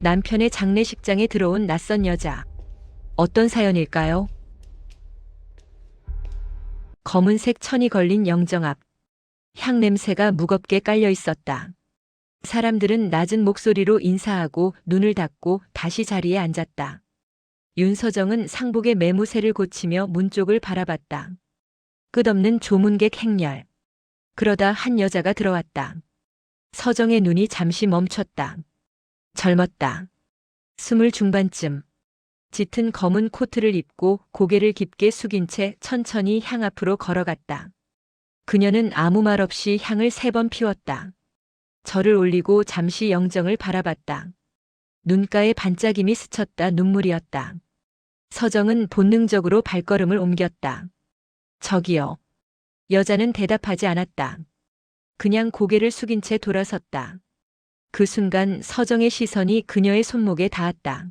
남편의 장례식장에 들어온 낯선 여자. 어떤 사연일까요? 검은색 천이 걸린 영정 앞. 향 냄새가 무겁게 깔려 있었다. 사람들은 낮은 목소리로 인사하고 눈을 닫고 다시 자리에 앉았다. 윤서정은 상복의 매무새를 고치며 문 쪽을 바라봤다. 끝없는 조문객 행렬. 그러다 한 여자가 들어왔다. 서정의 눈이 잠시 멈췄다. 젊었다. 20 중반쯤. 짙은 검은 코트를 입고 고개를 깊게 숙인 채 천천히 향 앞으로 걸어갔다. 그녀는 아무 말 없이 향을 3번 피웠다. 절을 올리고 잠시 영정을 바라봤다. 눈가에 반짝임이 스쳤다. 눈물이었다. 서정은 본능적으로 발걸음을 옮겼다. 저기요. 여자는 대답하지 않았다. 그냥 고개를 숙인 채 돌아섰다. 그 순간 서정의 시선이 그녀의 손목에 닿았다.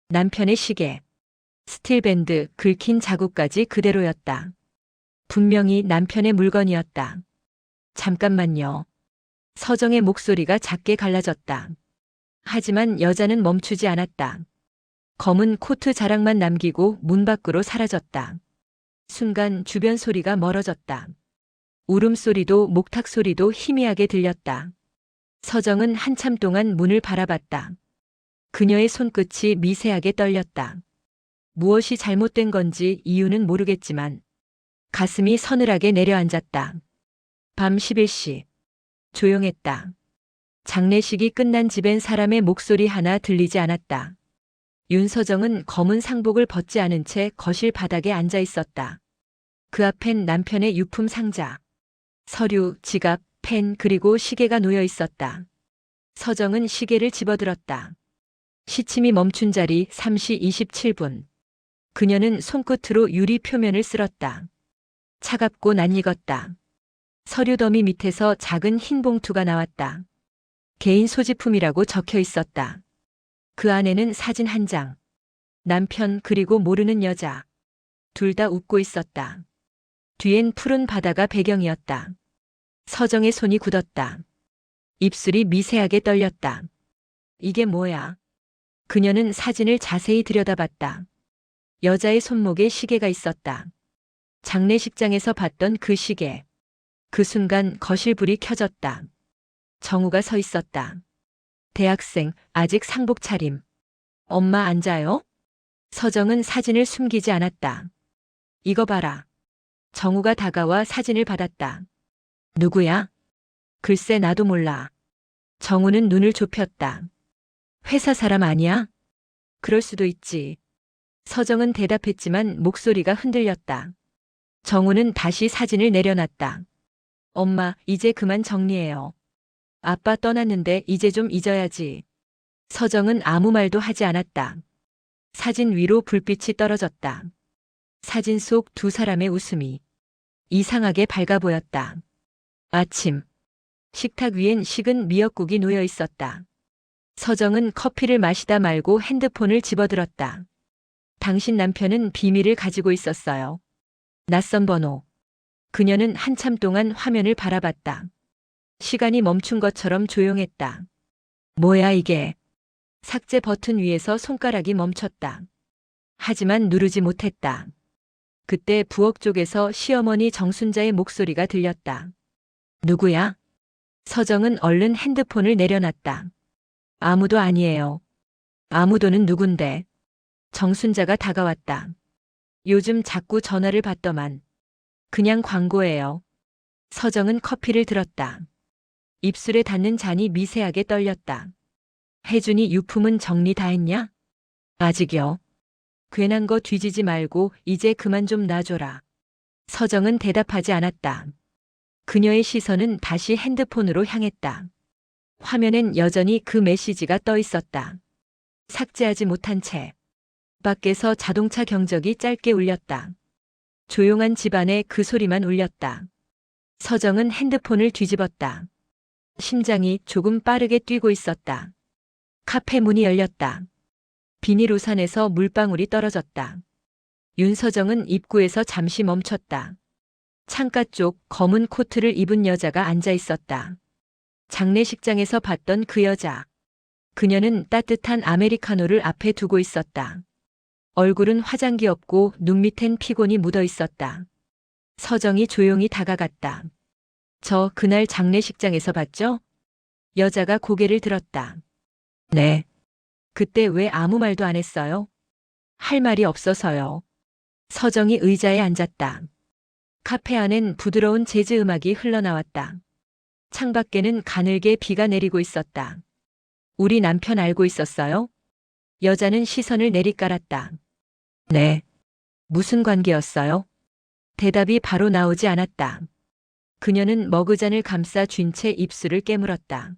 남편의 시계, 스틸밴드, 긁힌 자국까지 그대로였다. 분명히 남편의 물건이었다. 잠깐만요. 서정의 목소리가 작게 갈라졌다. 하지만 여자는 멈추지 않았다. 검은 코트 자락만 남기고 문 밖으로 사라졌다. 순간 주변 소리가 멀어졌다. 울음소리도 목탁소리도 희미하게 들렸다. 서정은 한참 동안 문을 바라봤다. 그녀의 손끝이 미세하게 떨렸다. 무엇이 잘못된 건지 이유는 모르겠지만 가슴이 서늘하게 내려앉았다. 밤 11시. 조용했다. 장례식이 끝난 집엔 사람의 목소리 하나 들리지 않았다. 윤서정은 검은 상복을 벗지 않은 채 거실 바닥에 앉아 있었다. 그 앞엔 남편의 유품 상자, 서류, 지갑, 펜 그리고 시계가 놓여 있었다. 서정은 시계를 집어들었다. 시침이 멈춘 자리 3시 27분. 그녀는 손끝으로 유리 표면을 쓸었다. 차갑고 낯익었다. 서류 더미 밑에서 작은 흰 봉투가 나왔다. 개인 소지품이라고 적혀 있었다. 그 안에는 사진 한 장. 남편 그리고 모르는 여자. 둘 다 웃고 있었다. 뒤엔 푸른 바다가 배경이었다. 서정의 손이 굳었다. 입술이 미세하게 떨렸다. 이게 뭐야? 그녀는 사진을 자세히 들여다봤다. 여자의 손목에 시계가 있었다. 장례식장에서 봤던 그 시계. 그 순간 거실 불이 켜졌다. 정우가 서 있었다. 대학생, 아직 상복 차림. 엄마 앉아요? 서정은 사진을 숨기지 않았다. 이거 봐라. 정우가 다가와 사진을 받았다. 누구야? 글쎄 나도 몰라. 정우는 눈을 좁혔다. 회사 사람 아니야? 그럴 수도 있지. 서정은 대답했지만 목소리가 흔들렸다. 정우는 다시 사진을 내려놨다. 엄마, 이제 그만 정리해요. 아빠 떠났는데 이제 좀 잊어야지. 서정은 아무 말도 하지 않았다. 사진 위로 불빛이 떨어졌다. 사진 속 두 사람의 웃음이 이상하게 밝아 보였다. 아침. 식탁 위엔 식은 미역국이 놓여 있었다. 서정은 커피를 마시다 말고 핸드폰을 집어들었다. 당신 남편은 비밀을 가지고 있었어요. 낯선 번호. 그녀는 한참 동안 화면을 바라봤다. 시간이 멈춘 것처럼 조용했다. 뭐야 이게? 삭제 버튼 위에서 손가락이 멈췄다. 하지만 누르지 못했다. 그때 부엌 쪽에서 시어머니 정순자의 목소리가 들렸다. 누구야? 서정은 얼른 핸드폰을 내려놨다. 아무도 아니에요. 아무도는 누군데? 정순자가 다가왔다. 요즘 자꾸 전화를 받더만. 그냥 광고예요. 서정은 커피를 들었다. 입술에 닿는 잔이 미세하게 떨렸다. 혜준이 유품은 정리 다 했냐? 아직요. 괜한 거 뒤지지 말고 이제 그만 좀 놔줘라. 서정은 대답하지 않았다. 그녀의 시선은 다시 핸드폰으로 향했다. 화면엔 여전히 그 메시지가 떠 있었다. 삭제하지 못한 채. 밖에서 자동차 경적이 짧게 울렸다. 조용한 집안에 그 소리만 울렸다. 서정은 핸드폰을 뒤집었다. 심장이 조금 빠르게 뛰고 있었다. 카페 문이 열렸다. 비닐 우산에서 물방울이 떨어졌다. 윤서정은 입구에서 잠시 멈췄다. 창가 쪽 검은 코트를 입은 여자가 앉아 있었다. 장례식장에서 봤던 그 여자. 그녀는 따뜻한 아메리카노를 앞에 두고 있었다. 얼굴은 화장기 없고 눈 밑엔 피곤이 묻어 있었다. 서정이 조용히 다가갔다. 저 그날 장례식장에서 봤죠? 여자가 고개를 들었다. 네. 그때 왜 아무 말도 안 했어요? 할 말이 없어서요. 서정이 의자에 앉았다. 카페 안엔 부드러운 재즈 음악이 흘러나왔다. 창밖에는 가늘게 비가 내리고 있었다. 우리 남편 알고 있었어요? 여자는 시선을 내리깔았다. 네. 무슨 관계였어요? 대답이 바로 나오지 않았다. 그녀는 머그잔을 감싸 쥔 채 입술을 깨물었다.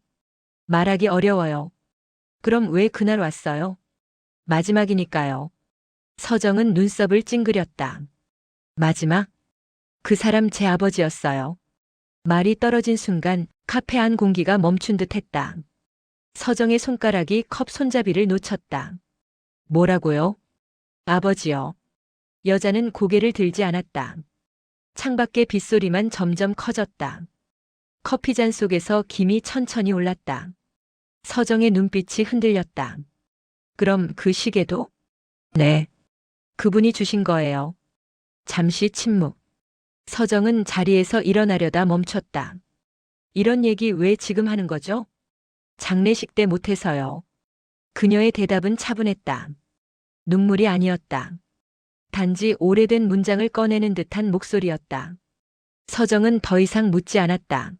말하기 어려워요. 그럼 왜 그날 왔어요? 마지막이니까요. 서정은 눈썹을 찡그렸다. 마지막? 그 사람 제 아버지였어요. 말이 떨어진 순간 카페 안 공기가 멈춘 듯 했다. 서정의 손가락이 컵 손잡이를 놓쳤다. 뭐라고요? 아버지요. 여자는 고개를 들지 않았다. 창밖의 빗소리만 점점 커졌다. 커피잔 속에서 김이 천천히 올랐다. 서정의 눈빛이 흔들렸다. 그럼 그 시계도? 네. 그분이 주신 거예요. 잠시 침묵. 서정은 자리에서 일어나려다 멈췄다. 이런 얘기 왜 지금 하는 거죠? 장례식 때 못해서요. 그녀의 대답은 차분했다. 눈물이 아니었다. 단지 오래된 문장을 꺼내는 듯한 목소리였다. 서정은 더 이상 묻지 않았다.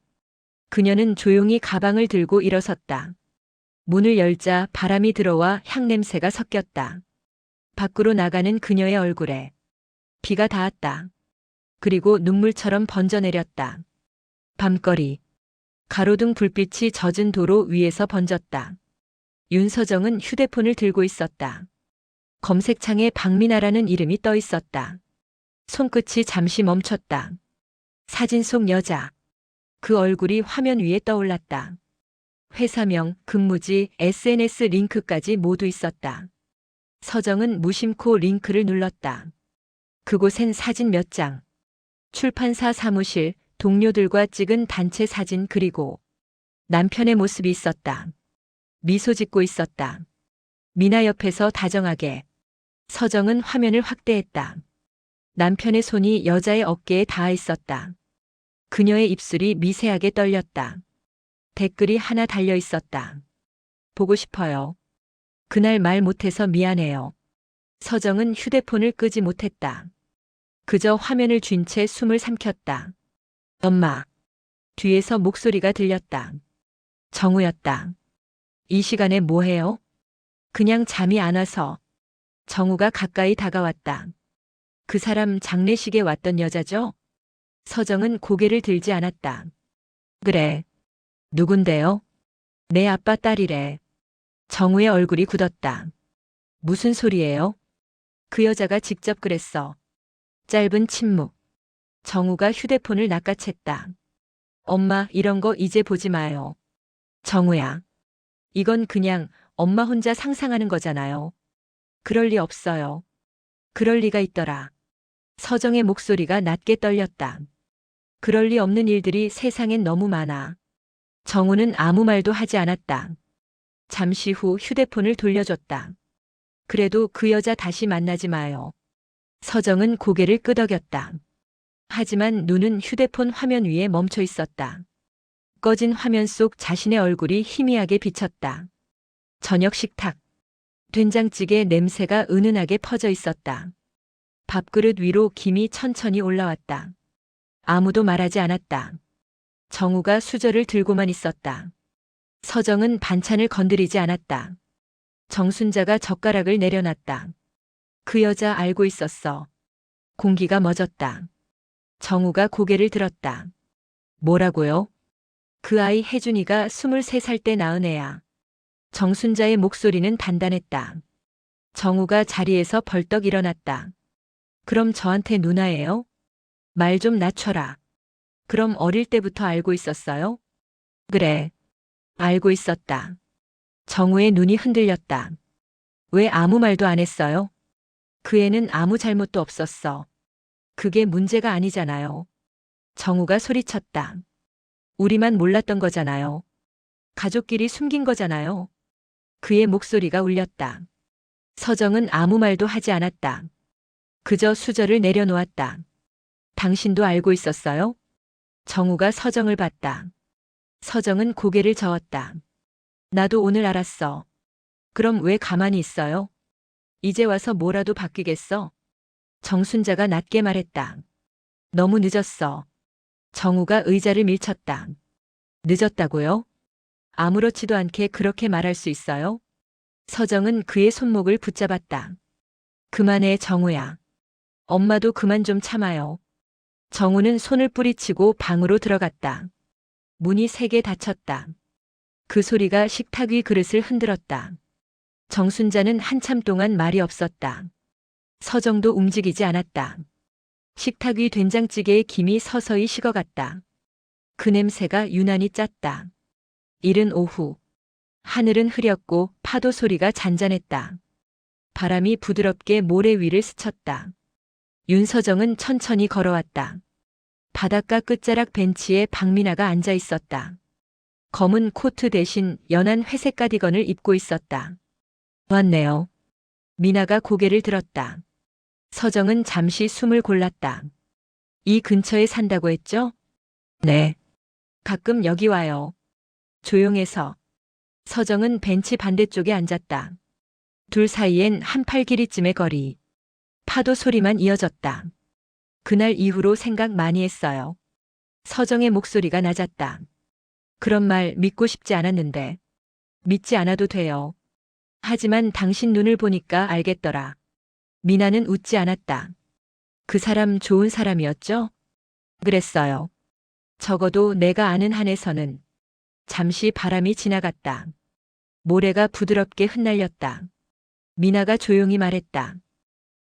그녀는 조용히 가방을 들고 일어섰다. 문을 열자 바람이 들어와 향냄새가 섞였다. 밖으로 나가는 그녀의 얼굴에 비가 닿았다. 그리고 눈물처럼 번져내렸다. 밤거리. 가로등 불빛이 젖은 도로 위에서 번졌다. 윤서정은 휴대폰을 들고 있었다. 검색창에 박미나라는 이름이 떠 있었다. 손끝이 잠시 멈췄다. 사진 속 여자. 그 얼굴이 화면 위에 떠올랐다. 회사명, 근무지, SNS 링크까지 모두 있었다. 서정은 무심코 링크를 눌렀다. 그곳엔 사진 몇 장. 출판사 사무실, 동료들과 찍은 단체 사진 그리고 남편의 모습이 있었다. 미소 짓고 있었다. 미나 옆에서 다정하게. 서정은 화면을 확대했다. 남편의 손이 여자의 어깨에 닿아 있었다. 그녀의 입술이 미세하게 떨렸다. 댓글이 하나 달려 있었다. 보고 싶어요. 그날 말 못해서 미안해요. 서정은 휴대폰을 끄지 못했다. 그저 화면을 쥔 채 숨을 삼켰다. 엄마. 뒤에서 목소리가 들렸다. 정우였다. 이 시간에 뭐 해요? 그냥 잠이 안 와서. 정우가 가까이 다가왔다. 그 사람 장례식에 왔던 여자죠? 서정은 고개를 들지 않았다. 그래. 누군데요? 내 아빠 딸이래. 정우의 얼굴이 굳었다. 무슨 소리예요? 그 여자가 직접 그랬어. 짧은 침묵. 정우가 휴대폰을 낚아챘다. 엄마, 이런 거 이제 보지 마요. 정우야. 이건 그냥 엄마 혼자 상상하는 거잖아요. 그럴 리 없어요. 그럴 리가 있더라. 서정의 목소리가 낮게 떨렸다. 그럴 리 없는 일들이 세상엔 너무 많아. 정우는 아무 말도 하지 않았다. 잠시 후 휴대폰을 돌려줬다. 그래도 그 여자 다시 만나지 마요. 서정은 고개를 끄덕였다. 하지만 눈은 휴대폰 화면 위에 멈춰 있었다. 꺼진 화면 속 자신의 얼굴이 희미하게 비쳤다. 저녁 식탁. 된장찌개 냄새가 은은하게 퍼져 있었다. 밥그릇 위로 김이 천천히 올라왔다. 아무도 말하지 않았다. 정우가 수저를 들고만 있었다. 서정은 반찬을 건드리지 않았다. 정순자가 젓가락을 내려놨다. 그 여자 알고 있었어. 공기가 멎었다. 정우가 고개를 들었다. 뭐라고요? 그 아이 혜준이가 23살 때 낳은 애야. 정순자의 목소리는 단단했다. 정우가 자리에서 벌떡 일어났다. 그럼 저한테 누나예요? 말 좀 낮춰라. 그럼 어릴 때부터 알고 있었어요? 그래. 알고 있었다. 정우의 눈이 흔들렸다. 왜 아무 말도 안 했어요? 그 애는 아무 잘못도 없었어. 그게 문제가 아니잖아요. 정우가 소리쳤다. 우리만 몰랐던 거잖아요. 가족끼리 숨긴 거잖아요. 그의 목소리가 울렸다. 서정은 아무 말도 하지 않았다. 그저 수저를 내려놓았다. 당신도 알고 있었어요? 정우가 서정을 봤다. 서정은 고개를 저었다. 나도 오늘 알았어. 그럼 왜 가만히 있어요? 이제 와서 뭐라도 바뀌겠어? 정순자가 낮게 말했다. 너무 늦었어. 정우가 의자를 밀쳤다. 늦었다고요? 아무렇지도 않게 그렇게 말할 수 있어요? 서정은 그의 손목을 붙잡았다. 그만해, 정우야. 엄마도 그만 좀 참아요. 정우는 손을 뿌리치고 방으로 들어갔다. 문이 세게 닫혔다. 그 소리가 식탁 위 그릇을 흔들었다. 정순자는 한참 동안 말이 없었다. 서정도 움직이지 않았다. 식탁 위 된장찌개의 김이 서서히 식어갔다. 그 냄새가 유난히 짰다. 이른 오후. 하늘은 흐렸고 파도 소리가 잔잔했다. 바람이 부드럽게 모래 위를 스쳤다. 윤서정은 천천히 걸어왔다. 바닷가 끝자락 벤치에 박미나가 앉아 있었다. 검은 코트 대신 연한 회색 가디건을 입고 있었다. 왔네요. 미나가 고개를 들었다. 서정은 잠시 숨을 골랐다. 이 근처에 산다고 했죠? 네. 가끔 여기 와요. 조용해서. 서정은 벤치 반대쪽에 앉았다. 둘 사이엔 한 팔 길이쯤의 거리. 파도 소리만 이어졌다. 그날 이후로 생각 많이 했어요. 서정의 목소리가 낮았다. 그런 말 믿고 싶지 않았는데. 믿지 않아도 돼요. 하지만 당신 눈을 보니까 알겠더라. 미나는 웃지 않았다. 그 사람 좋은 사람이었죠? 그랬어요. 적어도 내가 아는 한에서는. 잠시 바람이 지나갔다. 모래가 부드럽게 흩날렸다. 미나가 조용히 말했다.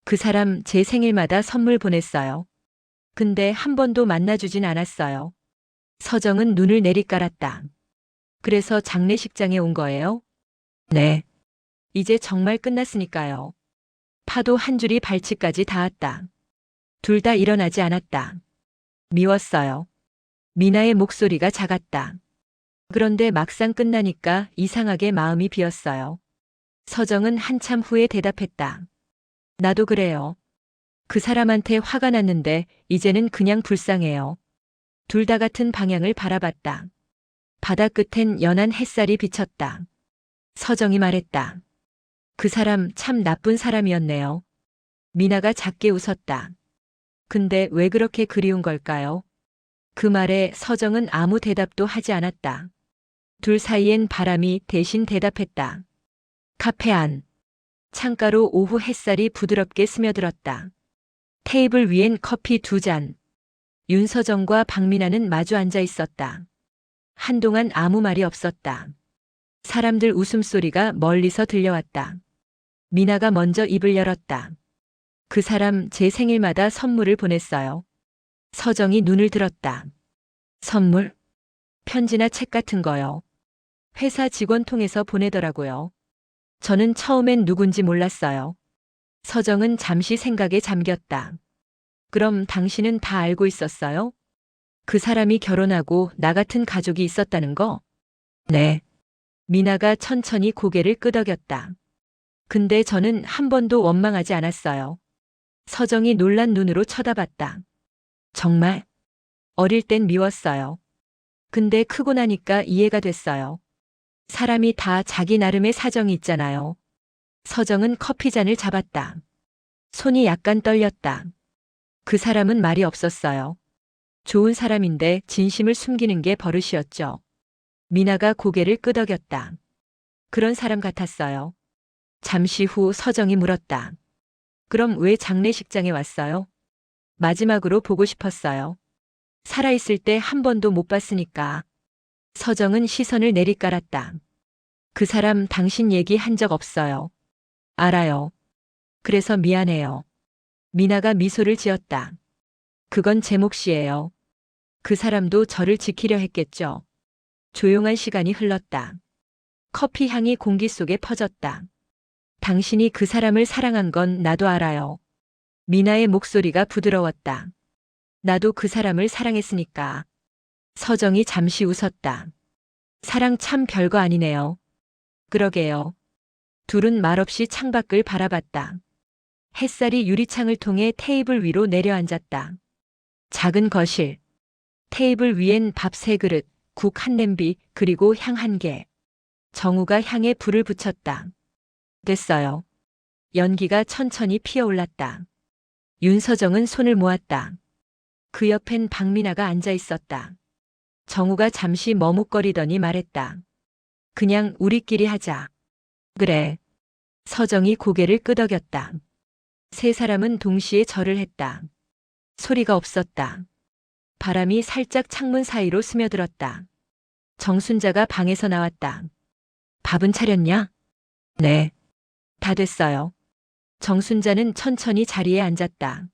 그 사람 제 생일마다 선물 보냈어요. 근데 한 번도 만나주진 않았어요. 서정은 눈을 내리깔았다. 그래서 장례식장에 온 거예요? 네. 이제 정말 끝났으니까요. 파도 한 줄이 발치까지 닿았다. 둘 다 일어나지 않았다. 미웠어요. 미나의 목소리가 작았다. 그런데 막상 끝나니까 이상하게 마음이 비었어요. 서정은 한참 후에 대답했다. 나도 그래요. 그 사람한테 화가 났는데 이제는 그냥 불쌍해요. 둘 다 같은 방향을 바라봤다. 바다 끝엔 연한 햇살이 비쳤다. 서정이 말했다. 그 사람 참 나쁜 사람이었네요. 미나가 작게 웃었다. 근데 왜 그렇게 그리운 걸까요? 그 말에 서정은 아무 대답도 하지 않았다. 둘 사이엔 바람이 대신 대답했다. 카페 안. 창가로 오후 햇살이 부드럽게 스며들었다. 테이블 위엔 커피 2잔. 윤서정과 박미나는 마주 앉아 있었다. 한동안 아무 말이 없었다. 사람들 웃음소리가 멀리서 들려왔다. 미나가 먼저 입을 열었다. 그 사람 제 생일마다 선물을 보냈어요. 서정이 눈을 들었다. 선물? 편지나 책 같은 거요. 회사 직원 통해서 보내더라고요. 저는 처음엔 누군지 몰랐어요. 서정은 잠시 생각에 잠겼다. 그럼 당신은 다 알고 있었어요? 그 사람이 결혼하고 나 같은 가족이 있었다는 거? 네. 미나가 천천히 고개를 끄덕였다. 근데 저는 한 번도 원망하지 않았어요. 서정이 놀란 눈으로 쳐다봤다. 정말? 어릴 땐 미웠어요. 근데 크고 나니까 이해가 됐어요. 사람이 다 자기 나름의 사정이 있잖아요. 서정은 커피잔을 잡았다. 손이 약간 떨렸다. 그 사람은 말이 없었어요. 좋은 사람인데 진심을 숨기는 게 버릇이었죠. 미나가 고개를 끄덕였다. 그런 사람 같았어요. 잠시 후 서정이 물었다. 그럼 왜 장례식장에 왔어요? 마지막으로 보고 싶었어요. 살아있을 때 한 번도 못 봤으니까. 서정은 시선을 내리깔았다. 그 사람 당신 얘기 한 적 없어요. 알아요. 그래서 미안해요. 미나가 미소를 지었다. 그건 제 몫이에요. 그 사람도 저를 지키려 했겠죠. 조용한 시간이 흘렀다. 커피 향이 공기 속에 퍼졌다. 당신이 그 사람을 사랑한 건 나도 알아요. 미나의 목소리가 부드러웠다. 나도 그 사람을 사랑했으니까. 서정이 잠시 웃었다. 사랑 참 별거 아니네요. 그러게요. 둘은 말없이 창밖을 바라봤다. 햇살이 유리창을 통해 테이블 위로 내려앉았다. 작은 거실. 테이블 위엔 밥 3그릇, 국 1냄비, 그리고 향 1개. 정우가 향에 불을 붙였다. 됐어요. 연기가 천천히 피어올랐다. 윤서정은 손을 모았다. 그 옆엔 박민아가 앉아 있었다. 정우가 잠시 머뭇거리더니 말했다. 그냥 우리끼리 하자. 그래. 서정이 고개를 끄덕였다. 세 사람은 동시에 절을 했다. 소리가 없었다. 바람이 살짝 창문 사이로 스며들었다. 정순자가 방에서 나왔다. 밥은 차렸냐? 네. 다 됐어요. 정순자는 천천히 자리에 앉았다.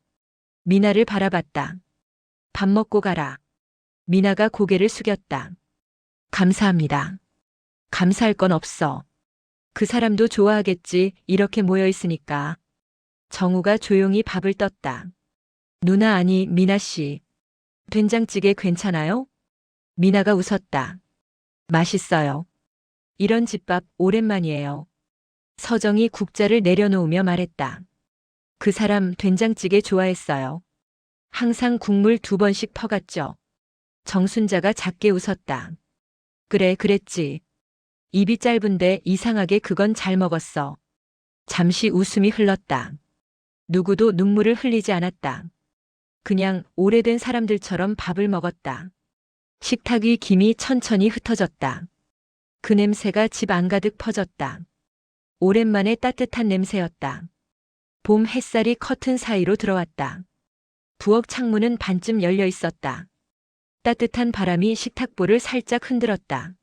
미나를 바라봤다. 밥 먹고 가라. 미나가 고개를 숙였다. 감사합니다. 감사할 건 없어. 그 사람도 좋아하겠지, 이렇게 모여 있으니까. 정우가 조용히 밥을 떴다. 누나 아니 미나 씨. 된장찌개 괜찮아요? 미나가 웃었다. 맛있어요. 이런 집밥 오랜만이에요. 서정이 국자를 내려놓으며 말했다. 그 사람 된장찌개 좋아했어요. 항상 국물 2번씩 퍼갔죠. 정순자가 작게 웃었다. 그래, 그랬지. 입이 짧은데 이상하게 그건 잘 먹었어. 잠시 웃음이 흘렀다. 누구도 눈물을 흘리지 않았다. 그냥 오래된 사람들처럼 밥을 먹었다. 식탁 위 김이 천천히 흩어졌다. 그 냄새가 집 안가득 퍼졌다. 오랜만에 따뜻한 냄새였다. 봄 햇살이 커튼 사이로 들어왔다. 부엌 창문은 반쯤 열려 있었다. 따뜻한 바람이 식탁보를 살짝 흔들었다.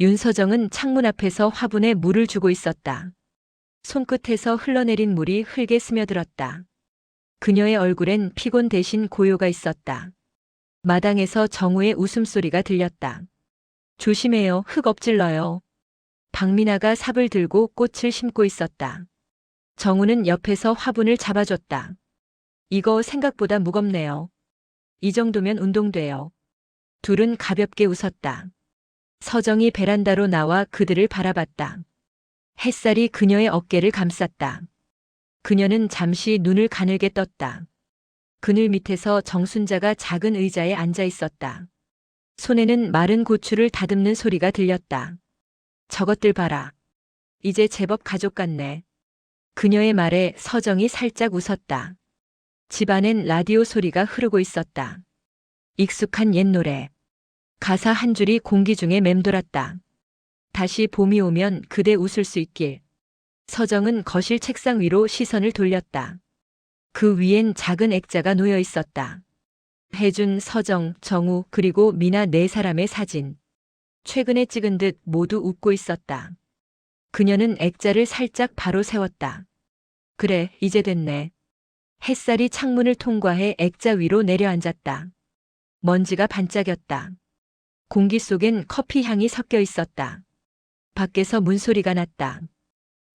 윤서정은 창문 앞에서 화분에 물을 주고 있었다. 손끝에서 흘러내린 물이 흙에 스며들었다. 그녀의 얼굴엔 피곤 대신 고요가 있었다. 마당에서 정우의 웃음소리가 들렸다. 조심해요, 흙 엎질러요. 박민아가 삽을 들고 꽃을 심고 있었다. 정우는 옆에서 화분을 잡아줬다. 이거 생각보다 무겁네요. 이 정도면 운동돼요. 둘은 가볍게 웃었다. 서정이 베란다로 나와 그들을 바라봤다. 햇살이 그녀의 어깨를 감쌌다. 그녀는 잠시 눈을 가늘게 떴다. 그늘 밑에서 정순자가 작은 의자에 앉아 있었다. 손에는 마른 고추를 다듬는 소리가 들렸다. 저것들 봐라. 이제 제법 가족 같네. 그녀의 말에 서정이 살짝 웃었다. 집안엔 라디오 소리가 흐르고 있었다. 익숙한 옛 노래. 가사 한 줄이 공기 중에 맴돌았다. 다시 봄이 오면 그대 웃을 수 있길. 서정은 거실 책상 위로 시선을 돌렸다. 그 위엔 작은 액자가 놓여 있었다. 혜준, 서정, 정우, 그리고 미나 4사람의 사진. 최근에 찍은 듯 모두 웃고 있었다. 그녀는 액자를 살짝 바로 세웠다. 그래, 이제 됐네. 햇살이 창문을 통과해 액자 위로 내려앉았다. 먼지가 반짝였다. 공기 속엔 커피 향이 섞여 있었다. 밖에서 문소리가 났다.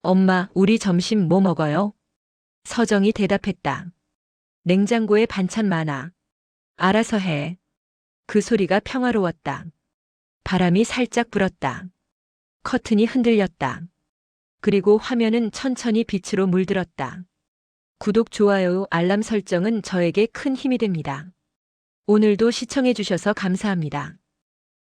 엄마, 우리 점심 뭐 먹어요? 서정이 대답했다. 냉장고에 반찬 많아. 알아서 해. 그 소리가 평화로웠다. 바람이 살짝 불었다. 커튼이 흔들렸다. 그리고 화면은 천천히 빛으로 물들었다. 구독, 좋아요, 알람 설정은 저에게 큰 힘이 됩니다. 오늘도 시청해 주셔서 감사합니다.